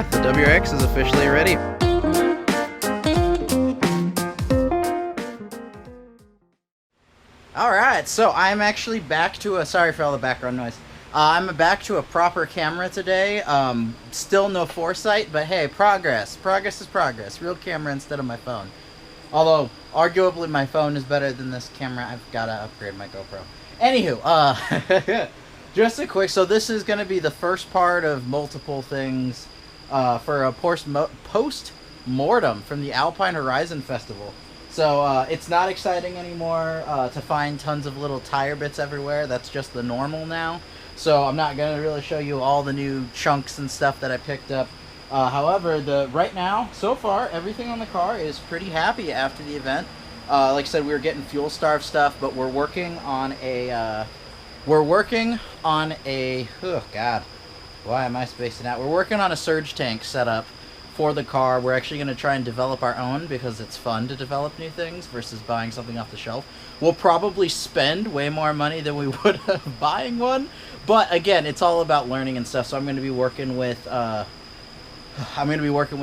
yeah, the WRX is officially ready. Alright, so I'm actually back to a, sorry for all the background noise. I'm back to a proper camera today. Still no foresight, but hey, progress. Progress is progress. Real camera instead of my phone. Although, arguably my phone is better than this camera. I've got to upgrade my GoPro. Anywho, just a quick, so this is going to be the first part of multiple things for a post-mortem from the Alpine Horizon Festival. So it's not exciting anymore to find tons of little tire bits everywhere. That's just the normal now. So I'm not going to really show you all the new chunks and stuff that I picked up. However, right now, so far, everything on the car is pretty happy after the event. Like I said, we were getting fuel starve stuff, but we're working on a, oh God, why am I spacing out? We're working on a surge tank setup for the car. We're actually going to try and develop our own because it's fun to develop new things versus buying something off the shelf. We'll probably spend way more money than we would have buying one, but again, it's all about learning and stuff. So I'm going to be working with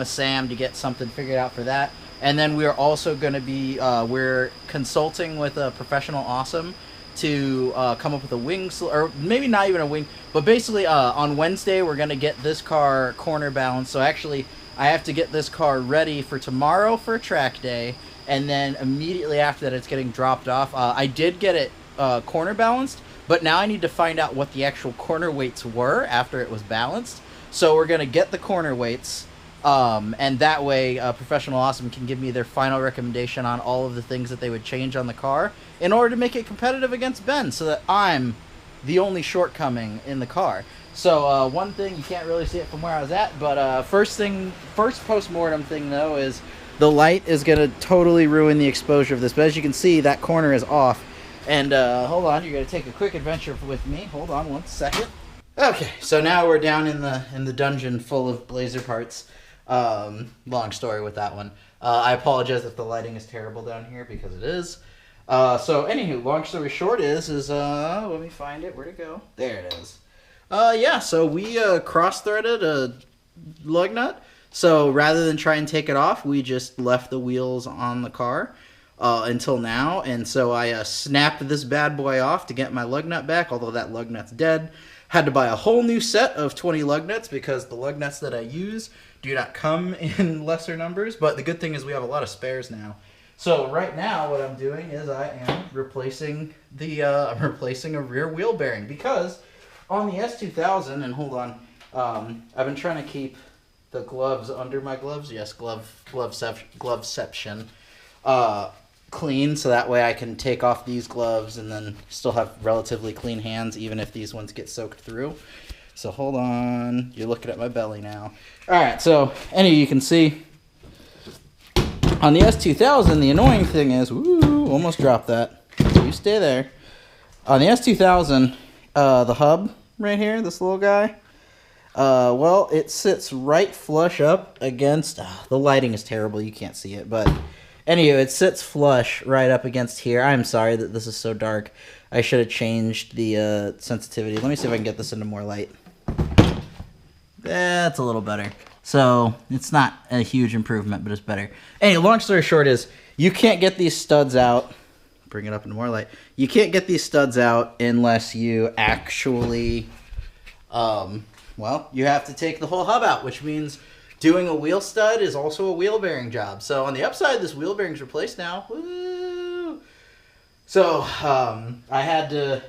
Sam to get something figured out for that. And then we're also going to be we're consulting with a Professional Awesome to come up with a wing, or maybe not even a wing, but basically on Wednesday we're going to get this car corner balanced. So actually I have to get this car ready for tomorrow for track day, and then immediately after that it's getting dropped off. I did get it corner balanced, but now I need to find out what the actual corner weights were after it was balanced. So we're going to get the corner weights, and that way Professional Awesome can give me their final recommendation on all of the things that they would change on the car in order to make it competitive against Ben, so that I'm the only shortcoming in the car. So one thing, you can't really see it from where I was at, but first post-mortem thing though is the light is going to totally ruin the exposure of this. But as you can see, that corner is off. And hold on, you're going to take a quick adventure with me. Hold on one second. Okay, so now we're down in the dungeon full of Blazer parts. Long story with that one. I apologize if the lighting is terrible down here, because it is. So anywho, long story short is let me find it. Where'd it go? There it is. Yeah, so we cross-threaded a lug nut. So rather than try and take it off, we just left the wheels on the car until now. And so I snapped this bad boy off to get my lug nut back, although that lug nut's dead. Had to buy a whole new set of 20 lug nuts because the lug nuts that I use do not come in lesser numbers. But the good thing is we have a lot of spares now. So right now what I'm doing is I am replacing a rear wheel bearing, because on the S2000, and hold on, I've been trying to keep the gloves under my gloves, yes, gloveception, clean, so that way I can take off these gloves and then still have relatively clean hands, even if these ones get soaked through. So hold on, you're looking at my belly now. Alright, so anyway, you can see on the S2000, the annoying thing is, almost dropped that. You stay there. On the S2000, the hub right here, this little guy, well, it sits right flush up against, the lighting is terrible, you can't see it, but anyway, it sits flush right up against here. I'm sorry that this is so dark. I should have changed the sensitivity. Let me see if I can get this into more light. That's a little better. So it's not a huge improvement, but it's better. Anyway, long story short is you can't get these studs out. Bring it up into more light. You can't get these studs out unless you actually, well, you have to take the whole hub out, which means doing a wheel stud is also a wheel bearing job. So on the upside, this wheel bearing's replaced now. Woo! So I had to,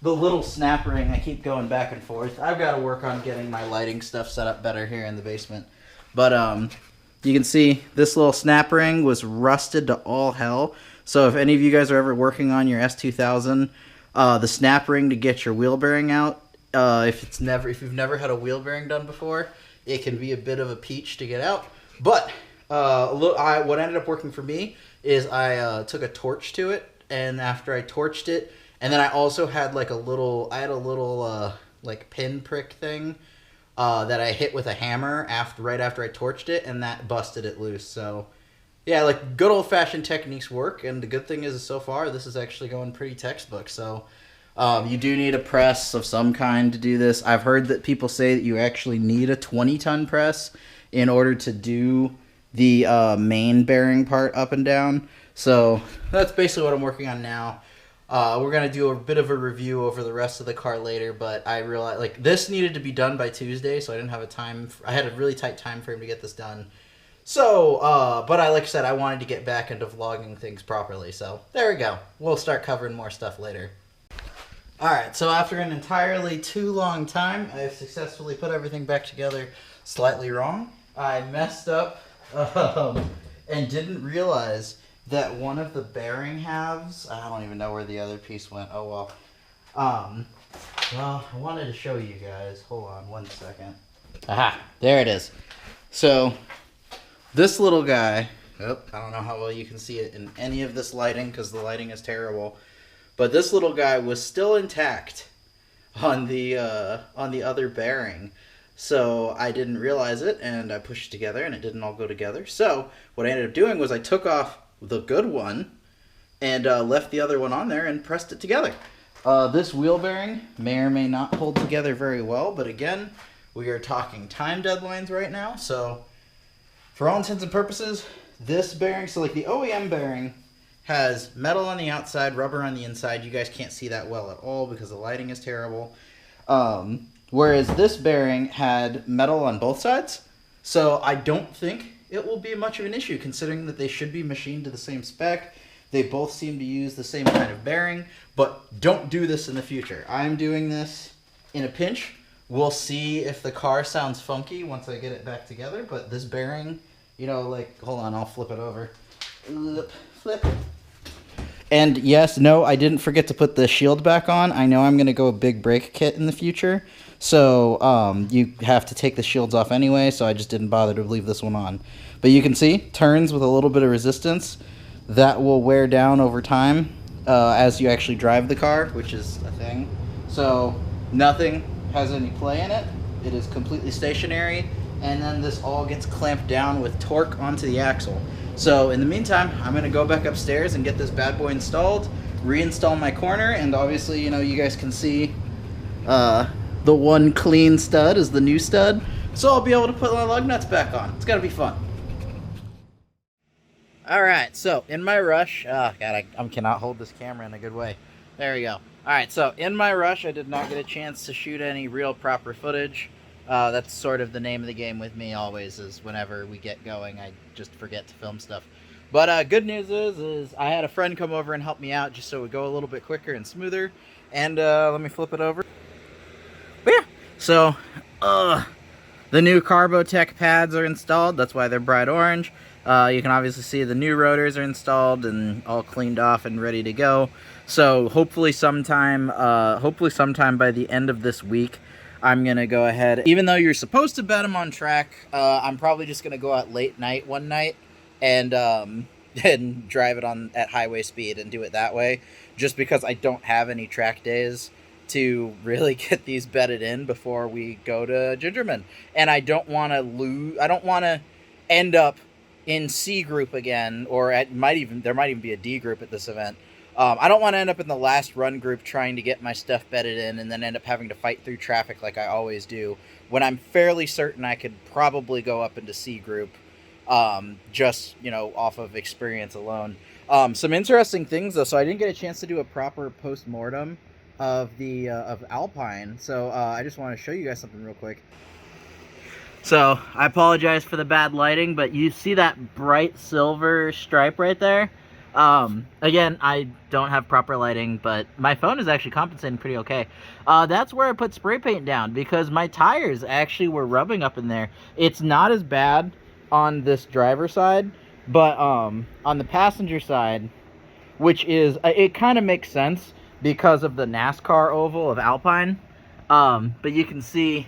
the little snap ring, I keep going back and forth. I've got to work on getting my lighting stuff set up better here in the basement. But you can see this little snap ring was rusted to all hell. So if any of you guys are ever working on your S2000, the snap ring to get your wheel bearing out, if you've never had a wheel bearing done before, it can be a bit of a peach to get out. But what ended up working for me is I took a torch to it, and after I torched it, and then I also had like a little like pin prick thing that I hit with a hammer right after I torched it, and that busted it loose. So yeah, like good old-fashioned techniques work, and the good thing is so far this is actually going pretty textbook. So You do need a press of some kind to do this. I've heard that people say that you actually need a 20-ton press in order to do the main bearing part up and down. So that's basically what I'm working on now. We're going to do a bit of a review over the rest of the car later, but I realized like this needed to be done by Tuesday, so I didn't have a time. I had a really tight time frame to get this done. So, but like I said, I wanted to get back into vlogging things properly. So there we go. We'll start covering more stuff later. Alright, so after an entirely too long time, I have successfully put everything back together slightly wrong. I messed up and didn't realize that one of the bearing halves, I don't even know where the other piece went. Oh well. Well, I wanted to show you guys. Hold on one second. Aha, there it is. So, this little guy, I don't know how well you can see it in any of this lighting because the lighting is terrible. But this little guy was still intact on the other bearing. So I didn't realize it, and I pushed it together, and it didn't all go together. So what I ended up doing was I took off the good one and left the other one on there and pressed it together. This wheel bearing may or may not hold together very well, but again, we are talking time deadlines right now. So for all intents and purposes, this bearing, so like the OEM bearing, has metal on the outside, rubber on the inside. You guys can't see that well at all because the lighting is terrible. Whereas this bearing had metal on both sides. So I don't think it will be much of an issue considering that they should be machined to the same spec. They both seem to use the same kind of bearing, but don't do this in the future. I'm doing this in a pinch. We'll see if the car sounds funky once I get it back together, but this bearing, you know, like, hold on, I'll flip it over. Flip. And yes, no, I didn't forget to put the shield back on. I know I'm going to go a big brake kit in the future. So you have to take the shields off anyway, so I just didn't bother to leave this one on. But you can see, turns with a little bit of resistance. That will wear down over time as you actually drive the car, which is a thing. So nothing has any play in it. It is completely stationary. And then this all gets clamped down with torque onto the axle. So in the meantime, I'm going to go back upstairs and get this bad boy installed, reinstall my corner, and obviously, you know, you guys can see the one clean stud is the new stud. So I'll be able to put my lug nuts back on. It's got to be fun. Alright, so in my rush, God, I cannot hold this camera in a good way. There we go. Alright, so in my rush, I did not get a chance to shoot any real proper footage. That's sort of the name of the game with me always, is whenever we get going, I just forget to film stuff. But good news is I had a friend come over and help me out just so it would go a little bit quicker and smoother. And let me flip it over. But yeah, so the new Carbotech pads are installed. That's why they're bright orange. You can obviously see the new rotors are installed and all cleaned off and ready to go. So hopefully sometime by the end of this week, I'm going to go ahead. Even though you're supposed to bet them on track, I'm probably just going to go out late night one night and drive it on at highway speed and do it that way. Just because I don't have any track days to really get these bedded in before we go to Gingerman. And I don't want to lose. I don't want to end up in C group again, or there might even be a D group at this event. I don't want to end up in the last run group trying to get my stuff bedded in and then end up having to fight through traffic like I always do, when I'm fairly certain I could probably go up into C group, just, you know, off of experience alone. Some interesting things, though. So I didn't get a chance to do a proper post-mortem of the of Alpine, so I just want to show you guys something real quick. So I apologize for the bad lighting, but you see that bright silver stripe right there? Again, I don't have proper lighting, but my phone is actually compensating pretty okay. That's where I put spray paint down, because my tires actually were rubbing up in there. It's not as bad on this driver side, but on the passenger side, which is, it kind of makes sense because of the NASCAR oval of Alpine, but you can see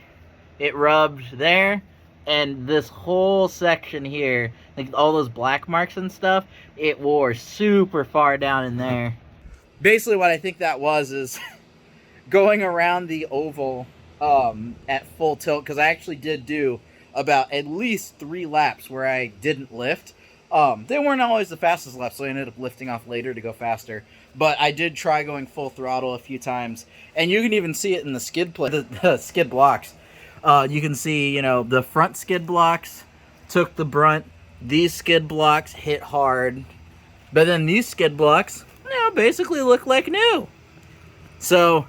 it rubbed there, and this whole section here, like all those black marks and stuff, it wore super far down in there. Basically what I think that was is going around the oval at full tilt, because I actually did do about at least 3 laps where I didn't lift. They weren't always the fastest laps, so I ended up lifting off later to go faster. But I did try going full throttle a few times, and you can even see it in the the skid blocks. You can see, you know, the front skid blocks took the brunt. These skid blocks hit hard, but then these skid blocks, you know, basically look like new. So,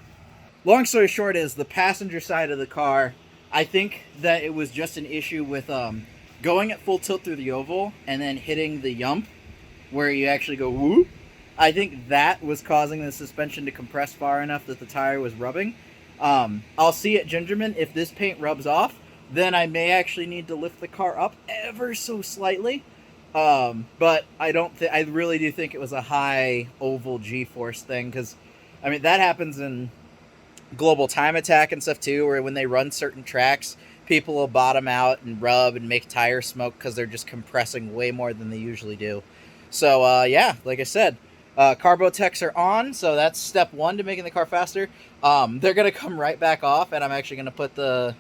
long story short is the passenger side of the car, I think that it was just an issue with going at full tilt through the oval and then hitting the yump where you actually go whoop. I think that was causing the suspension to compress far enough that the tire was rubbing. I'll see at Gingerman if this paint rubs off, then I may actually need to lift the car up ever so slightly. But I really do think it was a high oval G-force thing, because I mean that happens in Global Time Attack and stuff too, where when they run certain tracks, people will bottom out and rub and make tire smoke because they're just compressing way more than they usually do. So yeah, like I said, carbo techs are on, so that's step one to making the car faster. They're gonna come right back off, and I'm actually gonna put the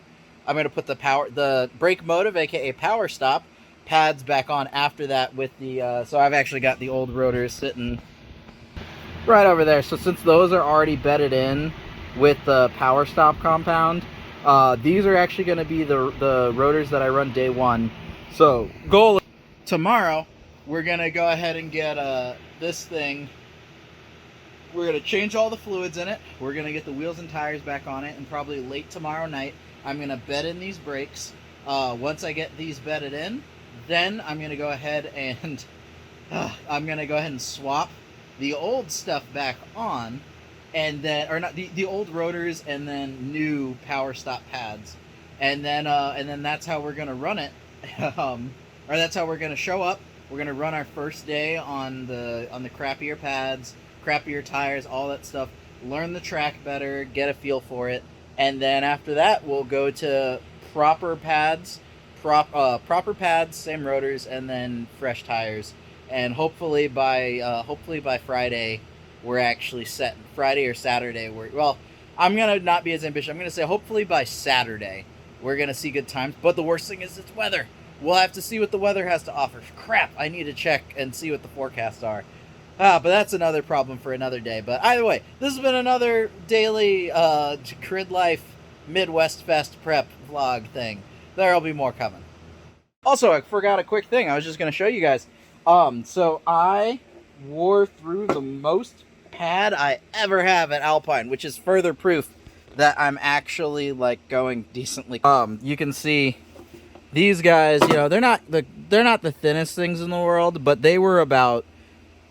brake motive, aka power stop pads, back on after that with the so I've actually got the old rotors sitting right over there. So since those are already bedded in with the power stop compound, these are actually going to be the rotors that I run day one. So goal tomorrow, we're going to go ahead and get this thing. We're going to change all the fluids in it. We're going to get the wheels and tires back on it, and probably late tomorrow night I'm going to bed in these brakes. Once I get these bedded in, then I'm going to go ahead and swap the old stuff back on, and then, or not, the old rotors, and then new power stop pads, and then that's how we're going to run it. Or that's how we're going to show up. We're going to run our first day on the crappier pads, crappier tires, all that stuff, learn the track better, get a feel for it, and then after that we'll go to proper pads, same rotors, and then fresh tires. And hopefully by Friday we're actually set. Friday or Saturday, I'm gonna not be as ambitious. I'm gonna say hopefully by Saturday we're gonna see good times. But the worst thing is it's weather. We'll have to see what the weather has to offer. Crap, I need to check and see what the forecasts are. But that's another problem for another day. But either way, this has been another daily Gridlife Midwest Fest prep vlog thing. There'll be more coming. Also, I forgot a quick thing. I was just gonna show you guys. So I wore through the most pad I ever have at Alpine, which is further proof that I'm actually like going decently. You can see these guys, you know, they're not the thinnest things in the world, but they were about,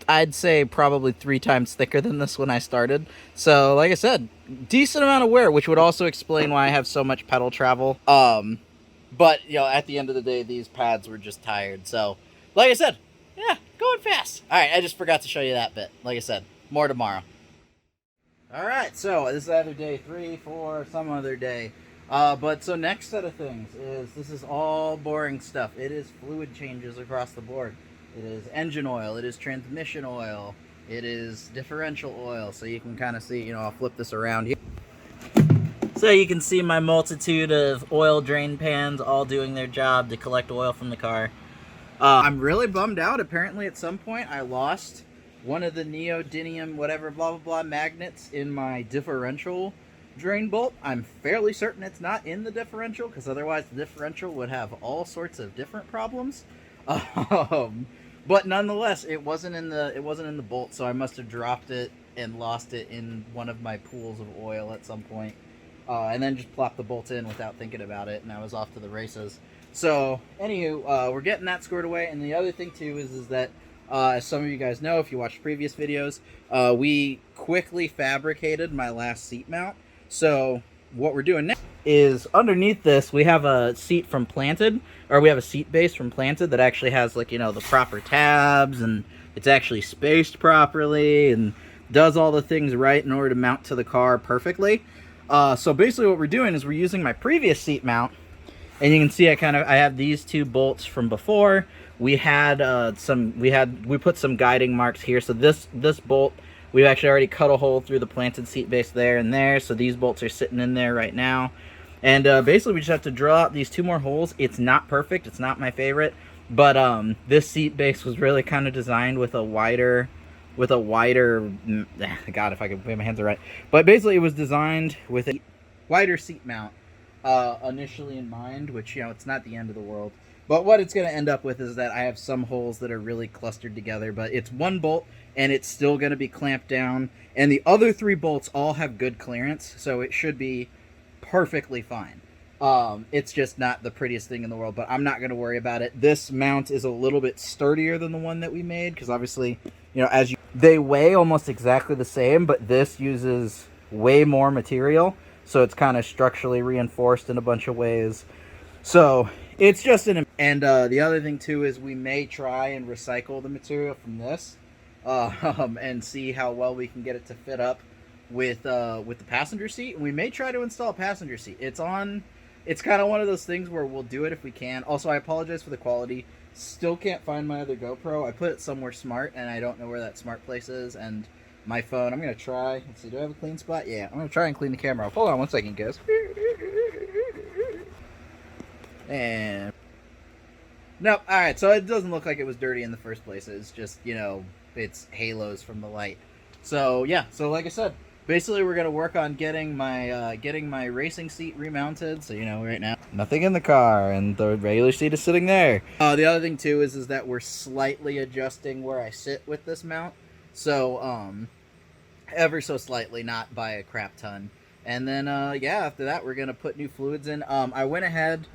I'd say, probably 3 times thicker than this when I started. So like I said, decent amount of wear, which would also explain why I have so much pedal travel. But you know, at the end of the day, these pads were just tired. So like I said, yeah, going fast. All right, I just forgot to show you that bit. Like I said, more tomorrow. All right, so this is either day 3, 4, some other day. But so next set of things is, this is all boring stuff. It is fluid changes across the board. It is engine oil. It is transmission oil. It is differential oil. So you can kind of see, you know, I'll flip this around here. So you can see my multitude of oil drain pans all doing their job to collect oil from the car. I'm really bummed out. Apparently at some point I lost one of the neodymium whatever blah blah blah magnets in my differential drain bolt. I'm fairly certain it's not in the differential, because otherwise the differential would have all sorts of different problems. But nonetheless, it wasn't in the bolt, so I must have dropped it and lost it in one of my pools of oil at some point. And then just plopped the bolt in without thinking about it, and I was off to the races. So, anywho, we're getting that squared away, and the other thing, too, is that, as some of you guys know, if you watched previous videos, we quickly fabricated my last seat mount. So, what we're doing now is, underneath this, we have a seat from Planted, or we have a seat base from Planted that actually has, like, you know, the proper tabs, and it's actually spaced properly, and does all the things right in order to mount to the car perfectly. So basically what we're doing is we're using my previous seat mount, and you can see I have these 2 bolts from before. We had we put some guiding marks here. So this bolt, we've actually already cut a hole through the Planted seat base there and there. So these bolts are sitting in there right now. And basically we just have to drill out these 2 more holes. It's not perfect. It's not my favorite. But this seat base was really kind of designed with a wider, God, if I could wave my hands are right. But basically, it was designed with a wider seat mount initially in mind, which, you know, it's not the end of the world. But what it's going to end up with is that I have some holes that are really clustered together, but it's one bolt and it's still going to be clamped down. And the other 3 bolts all have good clearance, so it should be perfectly fine. It's just not the prettiest thing in the world, but I'm not going to worry about it. This mount is a little bit sturdier than the one that we made, because obviously, you know, they weigh almost exactly the same, but this uses way more material, so it's kind of structurally reinforced in a bunch of ways. So it's just and the other thing too is we may try and recycle the material from this, and see how well we can get it to fit up with the passenger seat. And we may try to install a passenger seat. It's kind of one of those things where we'll do it if we can. Also, I apologize for the quality. Still can't find my other GoPro. I put it somewhere smart, and I don't know where that smart place is. And my phone, I'm going to try. Let's see, do I have a clean spot? Yeah, I'm going to try and clean the camera. Hold on one second, guys. And nope. All right, so it doesn't look like it was dirty in the first place. It's just, you know, it's halos from the light. So yeah, so like I said, basically we're gonna work on getting my racing seat remounted. So, you know, right now nothing in the car, and the regular seat is sitting there. The other thing too is that we're slightly adjusting where I sit with this mount. So ever so slightly, not by a crap ton. And then yeah, after that we're gonna put new fluids in. I went ahead.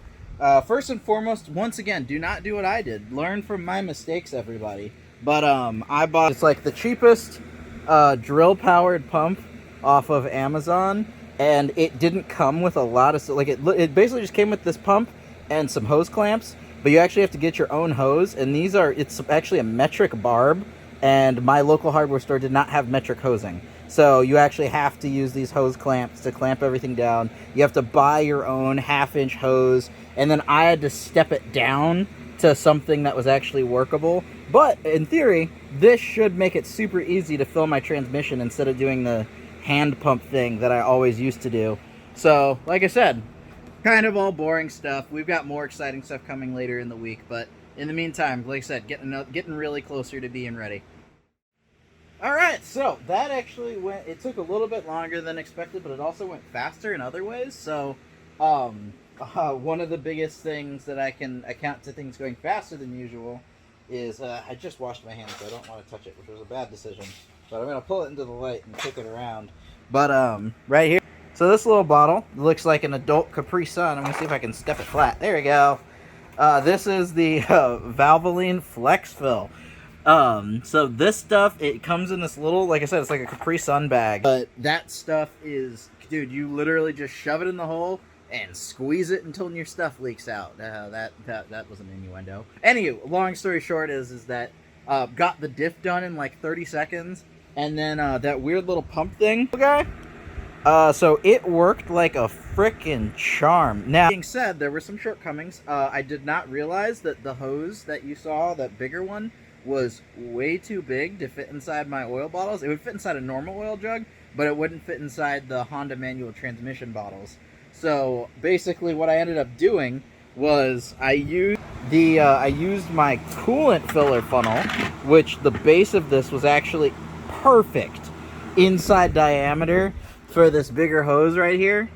First and foremost, once again, do not do what I did. Learn from my mistakes, everybody. But I bought, it's like the cheapest drill-powered pump off of Amazon, and it didn't come with a lot of, like, it basically just came with this pump and some hose clamps, but you actually have to get your own hose, and it's actually a metric barb, and my local hardware store did not have metric hosing. So you actually have to use these hose clamps to clamp everything down. You have to buy your own 1/2-inch hose, and then I had to step it down to something that was actually workable. But in theory, this should make it super easy to fill my transmission instead of doing the hand pump thing that I always used to do. So, like I said, kind of all boring stuff. We've got more exciting stuff coming later in the week, but in the meantime, like I said, getting really closer to being ready. Alright, so that actually it took a little bit longer than expected, but it also went faster in other ways. So, one of the biggest things that I can account to things going faster than usual is, I just washed my hands, so I don't want to touch it, which was a bad decision. But I'm going to pull it into the light and kick it around. But, right here. So this little bottle looks like an adult Capri Sun. I'm going to see if I can step it flat. There we go. This is the Valvoline Flex Fill. So this stuff, it comes in this little, like I said, it's like a Capri Sun bag. But that stuff is, dude, you literally just shove it in the hole and squeeze it until your stuff leaks out. That was an innuendo. Anyway, long story short is that got the diff done in like 30 seconds, and then that weird little pump thing, okay? So it worked like a frickin' charm. Now, being said, there were some shortcomings. I did not realize that the hose that you saw, that bigger one, was way too big to fit inside my oil bottles. It would fit inside a normal oil jug, but it wouldn't fit inside the Honda manual transmission bottles. So basically what I ended up doing was I used my coolant filler funnel, which the base of this was actually perfect inside diameter for this bigger hose right here.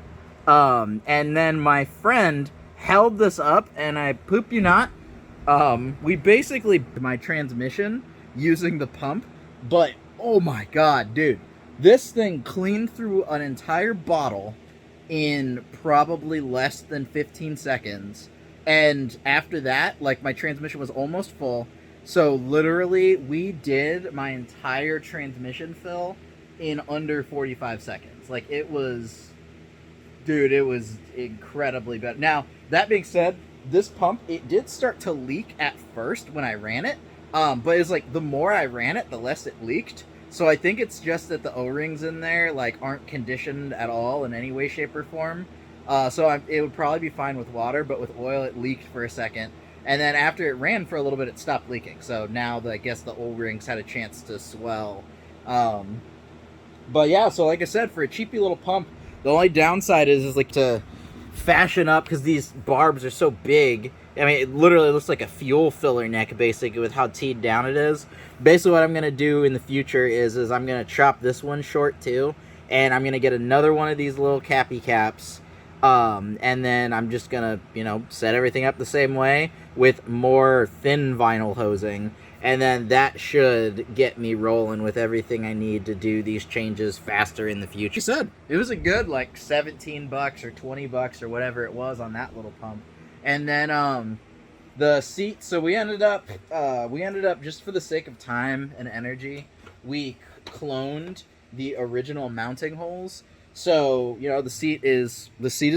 And then my friend held this up, and I poop you not, we basically my transmission using the pump, but oh my god, dude, this thing cleaned through an entire bottle in probably less than 15 seconds. And after that, like, my transmission was almost full. So literally we did my entire transmission fill in under 45 seconds. Like, it was, dude, it was incredibly better. Now, that being said, this pump, it did start to leak at first when I ran it. But it's like, the more I ran it, the less it leaked. So I think it's just that the O-rings in there, like, aren't conditioned at all in any way, shape, or form. It would probably be fine with water, but with oil, it leaked for a second. And then after it ran for a little bit, it stopped leaking. So now, I guess the O-rings had a chance to swell. But yeah, so like I said, for a cheapy little pump, the only downside is like to fashion up, because these barbs are so big, I mean, it literally looks like a fuel filler neck, basically, with how teed down it is. Basically, what I'm going to do in the future is I'm going to chop this one short, too. And I'm going to get another one of these little cappy caps. And then I'm just going to, set everything up the same way with more thin vinyl hosing. And then that should get me rolling with everything I need to do these changes faster in the future. You said it was a good, like, $17 or $20 or whatever it was on that little pump. And then the seat, so we ended up just for the sake of time and energy, we cloned the original mounting holes. So, the seat is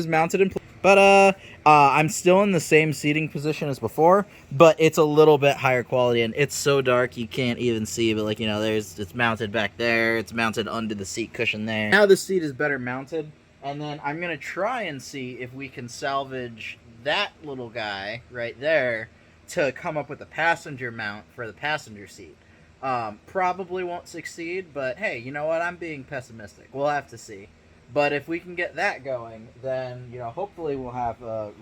mounted in place. But I'm still in the same seating position as before, but it's a little bit higher quality, and it's so dark you can't even see, but it's mounted back there, it's mounted under the seat cushion there. Now the seat is better mounted, and then I'm going to try and see if we can salvage that little guy right there to come up with a passenger mount for the passenger seat. Probably won't succeed, but hey, you know what? I'm being pessimistic. We'll have to see. But if we can get that going, then, hopefully we'll have a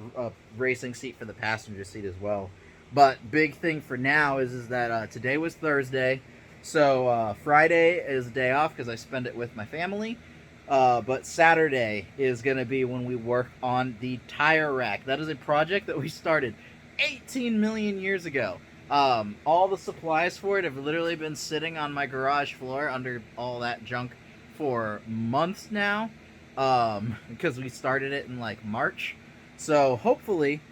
racing seat for the passenger seat as well. But big thing for now is that today was Thursday, so Friday is a day off because I spend it with my family. But Saturday is going to be when we work on the tire rack. That is a project that we started 18 million years ago. All the supplies for it have literally been sitting on my garage floor under all that junk for months now, because we started it in like March. So hopefully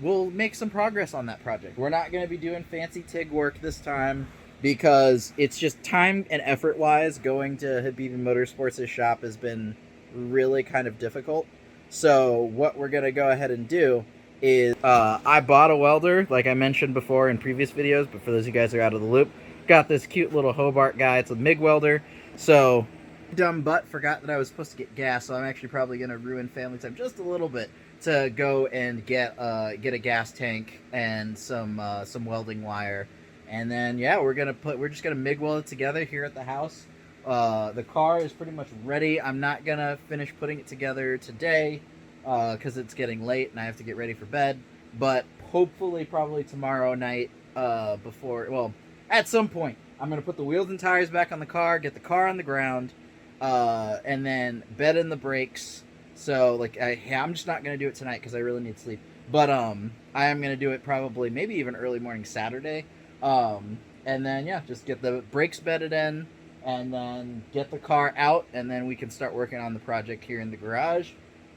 we'll make some progress on that project. We're not going to be doing fancy TIG work this time because it's just time and effort wise going to Habibi Motorsports' shop has been really kind of difficult. So what we're going to go ahead and do is I bought a welder, like I mentioned before in previous videos, but for those of you guys who are out of the loop, got this cute little Hobart guy. It's a MIG welder. So dumb butt forgot that I was supposed to get gas, so I'm actually probably going to ruin family time just a little bit to go and get a gas tank and some welding wire. And then we're just gonna MIG weld it together here at the house. The car is pretty much ready. I'm not gonna finish putting it together today because it's getting late and I have to get ready for bed. But hopefully, probably tomorrow night, at some point, I'm gonna put the wheels and tires back on the car, get the car on the ground, and then bed in the brakes. So I'm just not gonna do it tonight because I really need sleep. But I am gonna do it probably maybe even early morning Saturday. And then just get the brakes bedded in, and then get the car out, and then we can start working on the project here in the garage.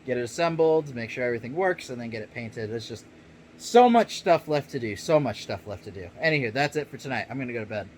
Get it assembled, make sure everything works, and then get it painted. It's just so much stuff left to do. Anywho, that's it for tonight. I'm gonna go to bed.